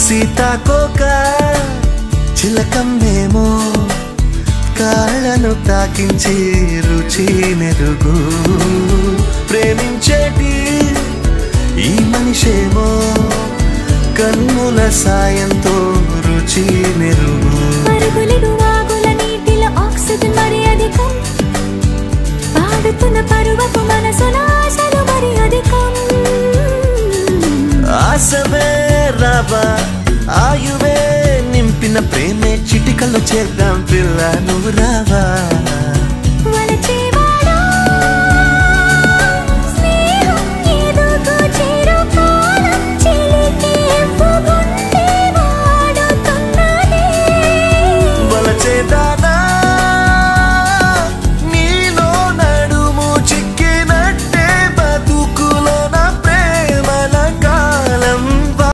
సీతాకోక చిలకమ్మేమో కాళ్ళను తాకించి రుచి నెరుగు ప్రేమించేటి ఈ మనిషేమో కన్నుల సాయంతో రుచి మెరుగు నీటిలో ఆక్సిజన్ మరి అధికం పాడుతున్న పరువపు మనసుల ఆశలు మరి అధికం ఆశవే రావా ఆయువే నింపిన ప్రేమే చిటికలో చేద్దాం పిల్ల నువ్వు రావా